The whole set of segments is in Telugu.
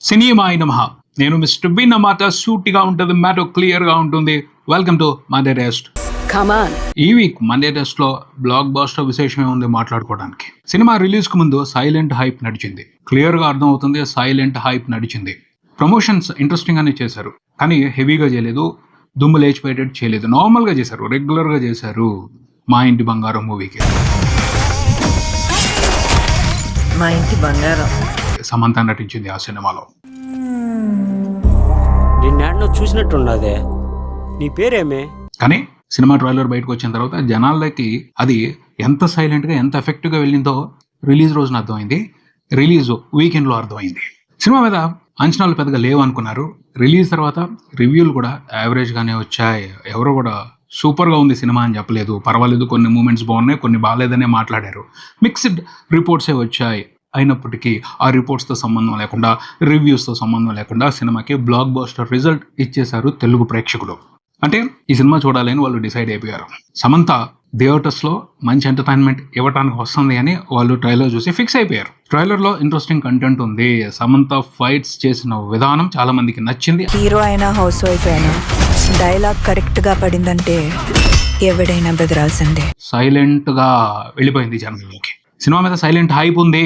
సినిమాయి నమః. నేను మిస్టర్ బిన్ అన్నమాట. సూటిగా ఉంటుంది, మ్యాటర్ క్లియర్ గా ఉంటుంది. Welcome to Monday test. ఈ వీక్ మండే టెస్ట్ లో బ్లాక్ బాస్టర్ విశేషమే ఉంది మాట్లాడుకోవడానికి. సినిమా రిలీజ్ కు ముందు సైలెంట్ హైప్ నడిచింది. క్లియర్ గా అర్థం అవుతుంది, సైలెంట్ హైప్ నడిచింది. ప్రమోషన్స్ ఇంట్రెస్టింగ్ గానే చేశారు, కానీ హెవీగా చేయలేదు, దుమ్ము లేచిపోయేటట్టు చేయలేదు. నార్మల్ గా చేశారు, రెగ్యులర్ గా చేశారు. మా ఇంటి బంగారం మూవీకి మా ఇంటి బంగారం సమంత నటించింది ఆ సినిమాలో. నిన్ను చూసినట్టున్నదే, నీ పేరేమే? కానీ సినిమా ట్రైలర్ బయటకు వచ్చిన తర్వాత జనాలకి అది ఎంత సైలెంట్ గా, ఎంత ఎఫెక్టివ్ గా వెళ్ళిందో రిలీజ్ రోజున అర్థమైంది, రిలీజ్ వీకెండ్ లో అర్థమైంది. సినిమా మీద అంచనాలు పెద్దగా లేవు అనుకున్నారు. రిలీజ్ తర్వాత రివ్యూలు కూడా యావరేజ్ గానే వచ్చాయి. ఎవరు కూడా సూపర్ గా ఉంది సినిమా అని చెప్పలేదు, పర్వాలేదు, కొన్ని మూమెంట్స్ బాగున్నాయి, కొన్ని బాగాలేదనే మాట్లాడారు. మిక్స్డ్ రిపోర్ట్సే వచ్చాయి. అయినప్పటికీ ఆ రిపోర్ట్స్తో సంబంధం లేకుండా, రివ్యూస్తో సంబంధం లేకుండా సినిమాకి బ్లాక్ బస్టర్ రిజల్ట్ ఇచ్చేశారు తెలుగు ప్రేక్షకులు. అంటే ఈ సినిమా చూడాలి అని వాళ్ళు డిసైడ్ అయిపోయారు. సమంత థియేటర్స్లో మంచి ఎంటర్టైన్మెంట్ ఇవ్వడానికి వస్తుంది అని వాళ్ళు ట్రైలర్ చూసి ఫిక్స్ అయిపోయారు. ట్రైలర్లో ఇంట్రెస్టింగ్ కంటెంట్ ఉంది. సమంత ఫైట్స్ చేసిన విధానం చాలా మందికి నచ్చింది. హీరో అయినా హౌస్ వైఫ్ అయినా డైలాగ్ కరెక్ట్ గా పడిందంటే ఎవడైనా బెదరాల్సిందే. సైలెంట్ గా వెళ్ళిపోయింది జనంలోకి. సినిమా మీద సైలెంట్ హైప్ ఉంది.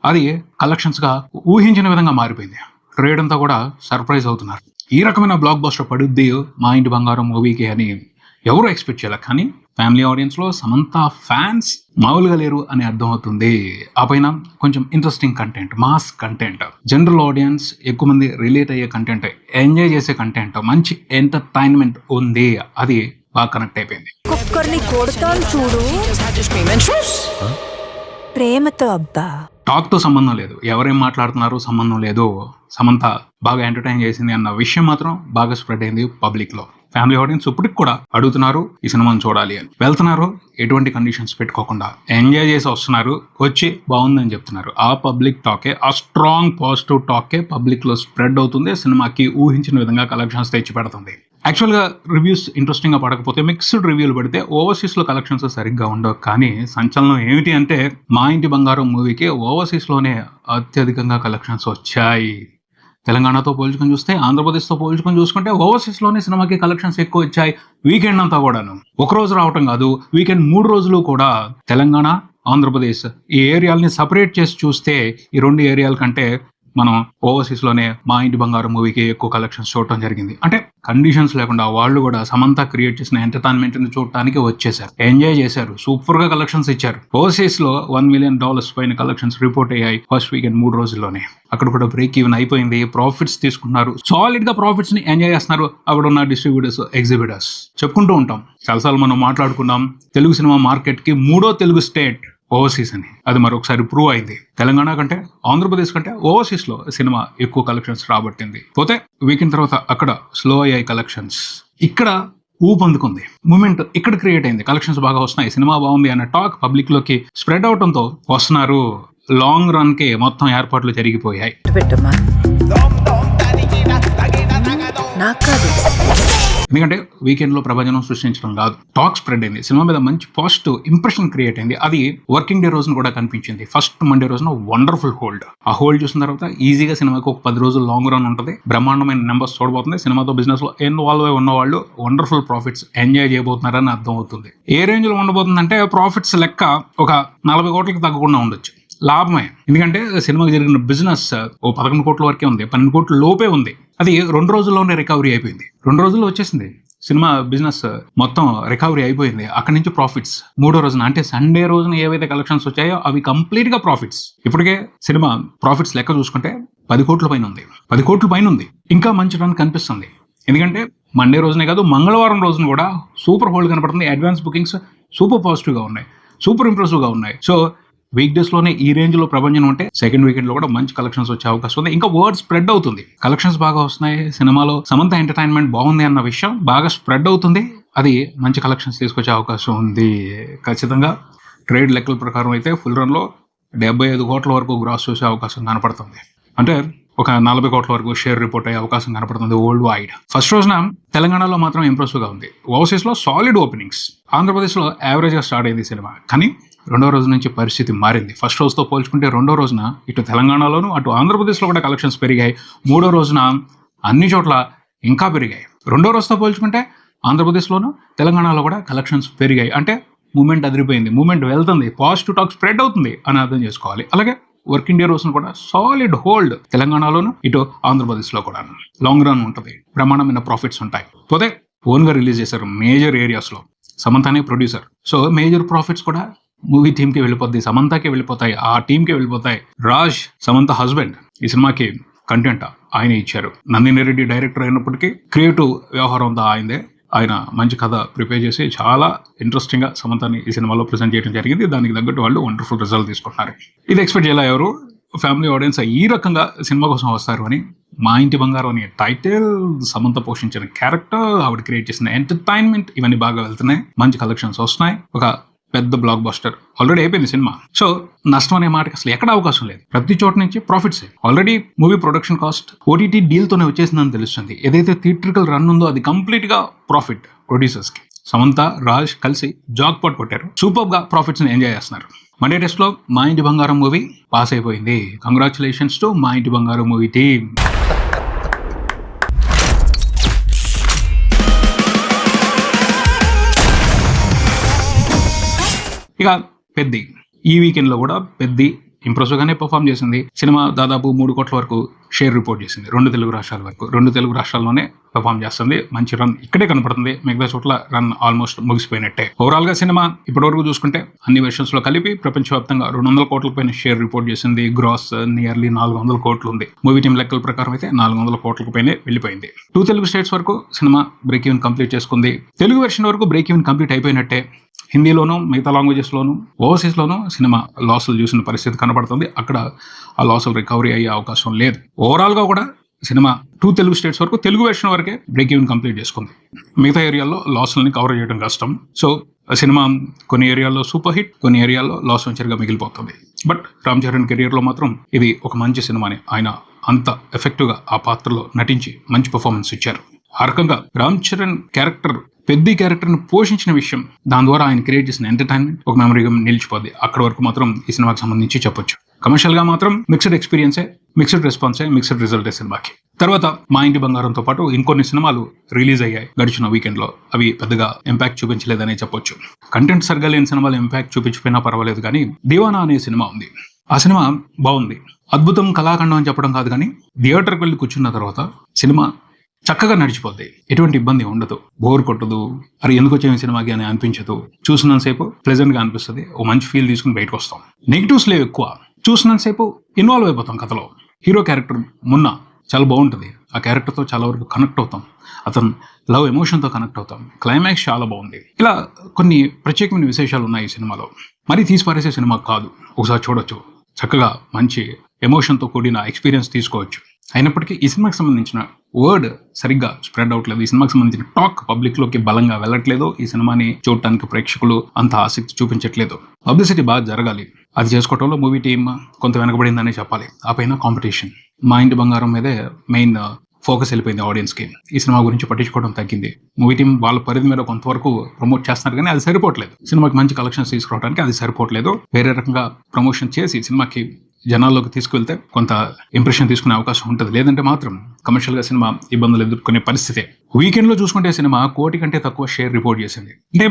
అది కలెక్షన్స్ గా ఊహించిన విధంగా మారిపోయింది. ట్రేడ్ అంతా కూడా సర్ప్రైజ్ అవుతున్నారు. ఈ రకమైన బ్లాక్ బస్టర్ పడుద్ది మా ఇంటి బంగారం మూవీకి అని ఎవరు ఎక్స్పెక్ట్ చేయాలి. కానీ ఫ్యామిలీ ఆడియన్స్ లో సమంత ఫ్యాన్స్ మామూలుగా లేరు అని అర్థం అవుతుంది. ఆ పైన కొంచెం interesting content, mass content, general audience ఎక్కువ మంది రిలేట్ అయ్యే కంటెంట్, ఎంజాయ్ చేసే కంటెంట్, మంచి ఎంటర్టైన్మెంట్ ఉంది. అది బాగా కనెక్ట్ అయిపోయింది. కుక్కర్ని కొడతాను చూడు, ప్రేమతో అబ్బా. టాక్ తో సంబంధం లేదు, ఎవరేం మాట్లాడుతున్నారు సంబంధం లేదు. సమంత బాగా ఎంటర్టైన్ చేసింది అన్న విషయం మాత్రం బాగా స్ప్రెడ్ అయింది పబ్లిక్ లో. ఫ్యామిలీ ఆడియన్స్ ఇప్పటికి కూడా అడుగుతున్నారు ఈ సినిమాని చూడాలి అని. వెళ్తున్నారు ఎటువంటి కండిషన్స్ పెట్టుకోకుండా, ఎంజాయ్ చేసి వస్తున్నారు, వచ్చి బాగుందని చెప్తున్నారు. ఆ పబ్లిక్ టాకే, ఆ స్ట్రాంగ్ పాజిటివ్ టాకే పబ్లిక్ లో స్ప్రెడ్ అవుతుంది. సినిమాకి ఊహించిన విధంగా కలెక్షన్స్ తెచ్చి పెడుతుంది. యాక్చువల్గా రివ్యూస్ ఇంట్రెస్టింగ్గా పడకపోతే, మిక్స్డ్ రివ్యూలు పడితే ఓవర్సీస్లో కలెక్షన్స్ సరిగ్గా ఉండవు. కానీ సంచలనం ఏమిటి అంటే మా ఇంటి బంగారం మూవీకి ఓవర్సీస్లోనే అత్యధికంగా కలెక్షన్స్ వచ్చాయి. తెలంగాణతో పోల్చుకొని చూస్తే, ఆంధ్రప్రదేశ్తో పోల్చుకొని చూసుకుంటే ఓవర్సీస్లోనే సినిమాకి కలెక్షన్స్ ఎక్కువ వచ్చాయి. వీకెండ్ అంతా కూడాను, ఒక రోజు రావటం కాదు, వీకెండ్ 3 రోజులు కూడా తెలంగాణ, ఆంధ్రప్రదేశ్ ఈ ఏరియాలని సపరేట్ చేసి చూస్తే ఈ రెండు ఏరియాల కంటే మనం ఓవర్సీస్లోనే మా ఇంటి బంగారం మూవీకి ఎక్కువ కలెక్షన్స్ చూడటం జరిగింది. అంటే కండిషన్స్ లేకుండా వాళ్ళు కూడా సమంత క్రియేట్ చేసిన ఎంటర్టైన్మెంట్ ని చూడటానికి వచ్చేసారు, ఎంజాయ్ చేశారు, సూపర్ గా కలెక్షన్స్ ఇచ్చారు. ఓవర్సీస్ లో $1 million పైన కలెక్షన్స్ రిపోర్ట్ అయ్యాయి ఫస్ట్ వీకెండ్ 3 రోజుల్లోనే. అక్కడ కూడా బ్రేక్ ఈవెన్ అయిపోయింది. ప్రాఫిట్స్ తీసుకుంటున్నారు, సాలిడ్ గా ప్రాఫిట్స్ ని ఎంజాయ్ చేస్తున్నారు అక్కడ ఉన్న డిస్ట్రిబ్యూటర్స్, ఎగ్జిబిటర్స్. చెప్పుకుంటూ ఉంటాం, చాలాసార్లు మనం మాట్లాడుకున్నాం, తెలుగు సినిమా మార్కెట్ కి 3వ తెలుగు స్టేట్ ఓవర్సీస్ అని. అది మరొకసారి ప్రూవ్ అయింది. తెలంగాణ కంటే, ఆంధ్రప్రదేశ్ కంటే ఓవర్సీస్ లో సినిమా ఎక్కువ కలెక్షన్స్ రాబట్టింది. పోతే వీకెండ్ తర్వాత అక్కడ స్లో అయ్యాయి కలెక్షన్స్. ఇక్కడ ఊపందుకుంది, మూమెంట్ ఇక్కడ క్రియేట్ అయింది. కలెక్షన్స్ బాగా వస్తున్నాయి, సినిమా బాగుంది అన్న టాక్ పబ్లిక్ లోకి స్ప్రెడ్ అవడంతో వస్తున్నారు. లాంగ్ రన్ కి మొత్తం ఏర్పాట్లు జరిగిపోయాయి. ఎందుకంటే వీకెండ్ లో ప్రభంజనం సృష్టించడం కాదు, టాక్ స్ప్రెడ్ అయింది. సినిమా మీద మంచి పాజిటివ్ ఇంప్రెషన్ క్రియేట్ అయింది. అది వర్కింగ్ డే రోజున కూడా కనిపించింది. ఫస్ట్ మండే రోజున వండర్ఫుల్ హోల్డ్. ఆ హోల్డ్ చూసిన తర్వాత ఈజీగా సినిమాకి ఒక 10 రోజులు లాంగ్ రన్ ఉంటుంది. బ్రహ్మాండమైన నెంబర్స్ చూడబోతుంది. సినిమాతో బిజినెస్ లో ఇన్వాల్వ్ అయి ఉన్న వాళ్ళు వండర్ఫుల్ ప్రాఫిట్స్ ఎంజాయ్ చేయబోతున్నారని అర్థం అవుతుంది. ఏ రేంజ్ లో ఉండబోతుందంటే ప్రాఫిట్స్ లెక్క ఒక 40 కోట్లకి తగ్గకుండా ఉండొచ్చు. లాభమే, ఎందుకంటే సినిమాకి జరిగిన బిజినెస్ ఓ 11 కోట్ల వరకే ఉంది, 12 కోట్ల లోపే ఉంది. అది 2 రోజుల్లోనే రికవరీ అయిపోయింది. 2 రోజుల్లో వచ్చేసింది సినిమా బిజినెస్, మొత్తం రికవరీ అయిపోయింది. అక్కడి నుంచి ప్రాఫిట్స్ 3వ రోజున, అంటే సండే రోజున ఏవైతే కలెక్షన్స్ వచ్చాయో అవి కంప్లీట్ గా ప్రాఫిట్స్. ఇప్పటికే సినిమా ప్రాఫిట్స్ లెక్క చూసుకుంటే 10 కోట్ల పైన ఉంది, 10 కోట్ల పైన ఉంది. ఇంకా మంచి రన్ కనిపిస్తుంది. ఎందుకంటే మండే రోజునే కాదు, మంగళవారం రోజున కూడా సూపర్ హోల్డ్ కనపడుతుంది. అడ్వాన్స్ బుకింగ్స్ సూపర్ పాజిటివ్ గా ఉన్నాయి, సూపర్ ఇంప్రెసివ్ గా ఉన్నాయి. సో వీక్ డేస్ లోనే ఈ రేంజ్ లో ప్రభంజనం ఉంటే సెకండ్ వీకెండ్ లో కూడా మంచి కలెక్షన్స్ వచ్చే అవకాశం ఉంది. ఇంకా వర్డ్ స్ప్రెడ్ అవుతుంది, కలెక్షన్స్ బాగా వస్తున్నాయి, సినిమాలో సమంత ఎంటర్టైన్మెంట్ బాగుంది అన్న విషయం బాగా స్ప్రెడ్ అవుతుంది. అది మంచి కలెక్షన్స్ తీసుకొచ్చే అవకాశం ఉంది ఖచ్చితంగా. ట్రేడ్ లెక్కల ప్రకారం అయితే ఫుల్ రన్ లో 75 కోట్ల వరకు గ్రాస్ చూసే అవకాశం కనపడుతుంది. అంటే ఒక 40 కోట్ల వరకు షేర్ రిపోర్ట్ అయ్యే అవకాశం కనపడుతుంది వరల్డ్ వైడ్. ఫస్ట్ రోజున తెలంగాణలో మాత్రం ఇంప్రెసివ్ గా ఉంది. ఓవర్సీస్ లో సాలిడ్ ఓపెనింగ్స్, ఆంధ్రప్రదేశ్ లో యావరేజ్ గా స్టార్ట్ అయింది సినిమా. కానీ రెండో రోజు నుంచి పరిస్థితి మారింది. ఫస్ట్ రోజుతో పోల్చుకుంటే రెండో రోజున ఇటు తెలంగాణలోను అటు ఆంధ్రప్రదేశ్లో కూడా కలెక్షన్స్ పెరిగాయి. మూడో రోజున అన్ని చోట్ల ఇంకా పెరిగాయి. రెండో రోజుతో పోల్చుకుంటే ఆంధ్రప్రదేశ్లోను తెలంగాణలో కూడా కలెక్షన్స్ పెరిగాయి. అంటే మూమెంట్ అదిరిపోయింది, మూమెంట్ వెళ్తుంది, పాజిటివ్ టాక్ స్ప్రెడ్ అవుతుంది అని అర్థం చేసుకోవాలి. అలాగే వర్కింగ్ డే రోజున కూడా సాలిడ్ హోల్డ్ తెలంగాణలోను ఇటు ఆంధ్రప్రదేశ్లో కూడా. లాంగ్ రన్ ఉంటుంది, బ్రహ్మాండమైన ప్రాఫిట్స్ ఉంటాయి. పోతే ఓన్గా రిలీజ్ చేశారు మేజర్ ఏరియాస్లో. సమంతనే ప్రొడ్యూసర్, సో మేజర్ ప్రాఫిట్స్ కూడా మూవీ టీమ్కి వెళ్ళిపోద్ది, సమంతకి వెళ్ళిపోతాయి, ఆ టీంకి వెళ్ళిపోతాయి. రాజ్ సమంత హస్బెండ్ ఈ సినిమాకి కంటెంట్ ఆయన ఇచ్చారు. నందిని రెడ్డి డైరెక్టర్ అయినప్పటికీ క్రియేటివ్ వ్యవహారం అంతా ఆయనదే. ఆయన మంచి కథ ప్రిపేర్ చేసి చాలా ఇంట్రెస్టింగ్గా సమంతని ఈ సినిమాలో ప్రజెంట్ చేయడం జరిగింది. దానికి తగ్గట్టు వాళ్ళు వండర్ఫుల్ రిజల్ట్ తీసుకుంటున్నారు. ఇది ఎక్స్పెక్ట్ చేయాలి ఎవరు ఫ్యామిలీ ఆడియన్స్ ఈ రకంగా సినిమా కోసం వస్తారు అని. మా ఇంటి బంగారం అనే టైటిల్, సమంత పోషించిన క్యారెక్టర్, ఆవిడ క్రియేట్ చేసిన ఎంటర్టైన్మెంట్, ఇవన్నీ బాగా వెళ్తున్నాయి. మంచి కలెక్షన్స్ వస్తున్నాయి. ఒక పెద్ద బ్లాక్ బస్టర్ ఆల్రెడీ అయిపోయింది సినిమా. సో నష్టం అనే మాటకి అసలు ఎక్కడ అవకాశం లేదు. ప్రతి చోట నుంచి profits. Already movie production cost OTT డీల్తోనే వచ్చేసిందని తెలుస్తుంది. ఏదైతే థియేట్రికల్ రన్ ఉందో అది కంప్లీట్ గా ప్రాఫిట్ ప్రొడ్యూసర్స్ కి. సమంత రాజ్ కలిసి జాక్ పాట్ కొట్టారు. సూపర్ గా ప్రాఫిట్స్ ని ఎంజాయ్ చేస్తున్నారు. మండే టెస్ట్ లో మా ఇంటి బంగారం మూవీ పాస్ అయిపోయింది. కంగ్రాచులేషన్స్ టు మా ఇంటి బంగారం మూవీ టీమ్. ఇక పెద్ది ఈ వీకెండ్ లో కూడా పెద్ది ఇంప్రెసివ్ గానే పర్ఫామ్ చేసింది. సినిమా దాదాపు 3 కోట్ల వరకు షేర్ రిపోర్ట్ చేసింది. 2 తెలుగు రాష్ట్రాల వరకు. 2 తెలుగు రాష్ట్రాల్లోనే పర్ఫామ్ చేస్తుంది. మంచి రన్ ఇక్కడే కనపడుతుంది. మిగతా చోట్ల రన్ ఆల్మోస్ట్ ముగిసిపోయినట్టే. ఓవరాల్ గా సినిమా ఇప్పటివరకు చూసుకుంటే అన్ని వెర్షన్స్ లో కలిపి ప్రపంచవ్యాప్తంగా 200 కోట్ల పైన షేర్ రిపోర్ట్ చేసింది. గ్రాస్ నియర్లీ 400 కోట్లు ఉంది. మూవీ టీం లెక్కల ప్రకారం అయితే 400 కోట్ల పైనే వెళ్ళిపోయింది. 2 తెలుగు స్టేట్స్ వరకు సినిమా బ్రేక్ ఈవెన్ కంప్లీట్ చేసుకుంది. తెలుగు వెర్షన్ వరకు బ్రేక్ ఈవెన్ కంప్లీట్ అయిపోయినట్టే. హిందీలోను మిగతా లాంగ్వేజెస్లోను ఓవర్సీస్లోను సినిమా లాసులు చూసిన పరిస్థితి కనబడుతుంది. అక్కడ ఆ లాసులు రికవరీ అయ్యే అవకాశం లేదు. ఓవరాల్గా కూడా సినిమా 2 తెలుగు స్టేట్స్ వరకు తెలుగు వెర్షన్ వరకే బ్రేక్ ఈవెన్ కంప్లీట్ చేసుకుంది. మిగతా ఏరియాల్లో లాసులని కవర్ చేయడం కష్టం. సో సినిమా కొన్ని ఏరియాల్లో సూపర్ హిట్, కొన్ని ఏరియాల్లో లాస్ వెంచర్గా మిగిలిపోతుంది. బట్ రామ్ చరణ్ కెరియర్లో మాత్రం ఇది ఒక మంచి సినిమాని. ఆయన అంత ఎఫెక్టివ్గా ఆ పాత్రలో నటించి మంచి పర్ఫార్మెన్స్ ఇచ్చారు. ఆ రకంగా రామ్ చరణ్ క్యారెక్టర్ పెద్ద క్యారెక్టర్ని పోషించిన విషయం, దాని ద్వారా ఆయన క్రియేట్ చేసిన ఎంటర్టైన్మెంట్ ఒక మెమరీగా నిలిచిపోద్ది. అక్కడ వరకు మాత్రం ఈ సినిమాకి సంబంధించి చెప్పొచ్చు. కమర్షియల్ గా మాత్రం మిక్స్డ్ ఎక్స్పీరియన్సే, మిక్స్డ్ రెస్పాన్సే, మిక్స్డ్ రిజల్ట్ సినిమాకి. తర్వాత మా ఇంటి బంగారంతో పాటు ఇంకొన్ని సినిమాలు రిలీజ్ అయ్యాయి గడిచిన వీకెండ్ లో. అవి పెద్దగా ఇంపాక్ట్ చూపించలేదనే చెప్పొచ్చు. కంటెంట్ సరిగా లేని సినిమాలు ఇంపాక్ట్ చూపించిపోయినా పర్వాలేదు, కానీ దీవానా అనే సినిమా ఉంది. ఆ సినిమా బాగుంది. అద్భుతం కళాఖండం అని చెప్పడం కాదు, కానీ థియేటర్కి వెళ్ళి కూర్చున్న తర్వాత సినిమా చక్కగా నడిచిపోద్ది. ఎటువంటి ఇబ్బంది ఉండదు, బోర్ కొట్టదు, అరే ఎందుకు వచ్చే సినిమాకి అని అనిపించదు. చూసినంతసేపు ప్లెజెంట్ గా అనిపిస్తుంది. ఓ మంచి ఫీల్ తీసుకుని బయటకు వస్తాం. నెగిటివ్స్ లేవు ఎక్కువ. చూసినంతసేపు ఇన్వాల్వ్ అయిపోతాం కథలో. హీరో క్యారెక్టర్ మున్నా చాలా బాగుంటుంది. ఆ క్యారెక్టర్తో చాలా వరకు కనెక్ట్ అవుతాం. అతను లవ్ ఎమోషన్తో కనెక్ట్ అవుతాం. క్లైమాక్స్ చాలా బాగుంది. ఇలా కొన్ని ప్రత్యేకమైన విశేషాలు ఉన్నాయి ఈ సినిమాలో. మరీ తీసి పారేసే సినిమా కాదు. ఒకసారి చూడొచ్చు. చక్కగా మంచి ఎమోషన్తో కూడిన ఎక్స్పీరియన్స్ తీసుకోవచ్చు. అయినప్పటికీ ఈ సినిమాకి సంబంధించిన వర్డ్ సరిగ్గా స్ప్రెడ్ అవట్లేదు. ఈ సినిమాకి సంబంధించిన టాక్ పబ్లిక్ లోకి బలంగా వెళ్ళట్లేదు. ఈ సినిమాని చూడటానికి ప్రేక్షకులు అంత ఆసక్తి చూపించట్లేదు. పబ్లిసిటీ బాగా జరగాలి. అది చేసుకోవడంలో మూవీ టీమ్ కొంత వెనకబడిందనే చెప్పాలి. ఆ పైన కాంపిటీషన్. మా ఇంటి బంగారం మీదే మెయిన్ ఫోకస్ వెళ్ళిపోయింది ఆడియన్స్ కి. ఈ సినిమా గురించి పట్టించుకోవడం తగ్గింది. మూవీ టీం వాళ్ళ పరిధి మీద కొంతవరకు ప్రమోట్ చేస్తున్నారు, కానీ అది సరిపోవట్లేదు. సినిమాకి మంచి కలెక్షన్స్ తీసుకురావడానికి అది సరిపోవట్లేదు. వేరే రకంగా ప్రమోషన్ చేసి సినిమాకి జనాల్లోకి తీసుకువెళ్తే కొంత ఇంప్రెషన్ తీసుకునే అవకాశం ఉంటుంది. లేదంటే మాత్రం కమర్షియల్ గా సినిమా ఇబ్బందులు ఎదుర్కొనే పరిస్థితి. వీకెండ్ లో చూసుకుంటే సినిమా 1 కోటి కంటే తక్కువ షేర్ రిపోర్ట్ చేసింది. అంటే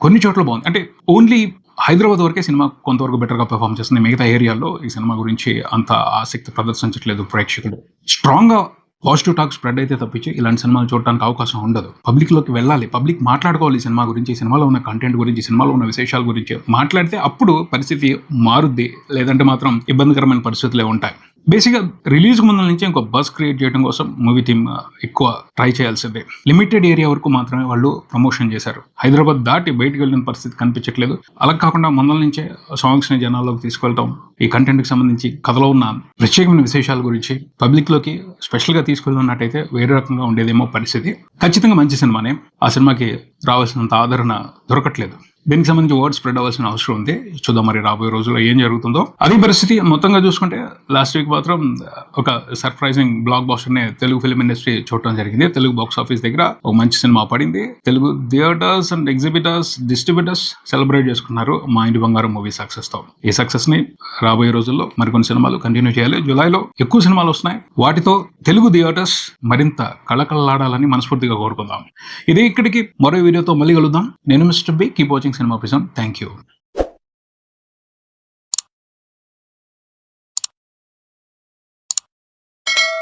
కొన్ని చోట్ల బాగుంది. అంటే ఓన్లీ హైదరాబాద్ వరకే సినిమా కొంతవరకు బెటర్గా పెర్ఫామ్ చేస్తుంది. మిగతా ఏరియాల్లో ఈ సినిమా గురించి అంత ఆసక్తి ప్రదర్శించట్లేదు ప్రేక్షకులు. స్ట్రాంగ్ గా పాజిటివ్ టాక్ స్ప్రెడ్ అయితే తప్పించి ఇలాంటి సినిమాలు చూడడానికి అవకాశం ఉండదు. పబ్లిక్ లోకి వెళ్ళాలి, పబ్లిక్ మాట్లాడుకోవాలి ఈ సినిమా గురించి, సినిమాలో ఉన్న కంటెంట్ గురించి, సినిమాలో ఉన్న విశేషాల గురించి మాట్లాడితే అప్పుడు పరిస్థితి మారుద్ది. లేదంటే మాత్రం ఇబ్బందికరమైన పరిస్థితులే ఉంటాయి. బేసిక్గా రిలీజ్ ముందు నుంచి ఇంకో బస్ క్రియేట్ చేయడం కోసం మూవీ టీమ్ ఎక్కువ ట్రై చేయాల్సిందే. లిమిటెడ్ ఏరియా వరకు మాత్రమే వాళ్ళు ప్రమోషన్ చేశారు. హైదరాబాద్ దాటి బయటకు వెళ్ళిన పరిస్థితి కనిపించట్లేదు. అలా కాకుండా ముందల నుంచే సాంగ్స్ ని జనాల్లోకి తీసుకెళ్తాం. ఈ కంటెంట్ కి సంబంధించి కథలో ఉన్న ప్రత్యేకమైన విశేషాల గురించి పబ్లిక్ లోకి స్పెషల్ గా తీసుకెళ్తున్నట్టయితే వేరే రకంగా ఉండేదేమో పరిస్థితి. ఖచ్చితంగా మంచి సినిమానే. ఆ సినిమాకి రావాల్సినంత ఆదరణ దొరకట్లేదు. దీనికి సంబంధించి వర్డ్ స్ప్రెడ్ అవ్వాల్సిన అవసరం ఉంది. చూద్దాం మరి రాబోయే రోజుల్లో ఏం జరుగుతుందో. అదే పరిస్థితి మొత్తంగా చూసుకుంటే లాస్ట్ వీక్ మాత్రం ఒక సర్ప్రైజింగ్ బ్లాక్ బాస్టర్ నే తెలుగు ఫిల్మ్ ఇండస్ట్రీ చూడటం జరిగింది. తెలుగు బాక్స్ ఆఫీస్ దగ్గర ఒక మంచి సినిమా పడింది. Telugu theatres and exhibitors, distributors celebrate చేసుకున్నారు మా ఇంటి బంగారం మూవీ సక్సెస్ తో. ఈ సక్సెస్ ని రాబోయే రోజుల్లో మరికొన్ని సినిమాలు కంటిన్యూ చేయాలి. జూలైలో ఎక్కువ సినిమాలు వస్తున్నాయి. వాటితో తెలుగు థియేటర్స్ మరింత కళకళలాడాలని మనస్ఫూర్తిగా కోరుకుందాం. ఇదే ఇక్కడికి మరో వీడియోతో మళ్ళీ కలుద్దాం. నేను mister B. Keep watching Cinema Prism. Thank you.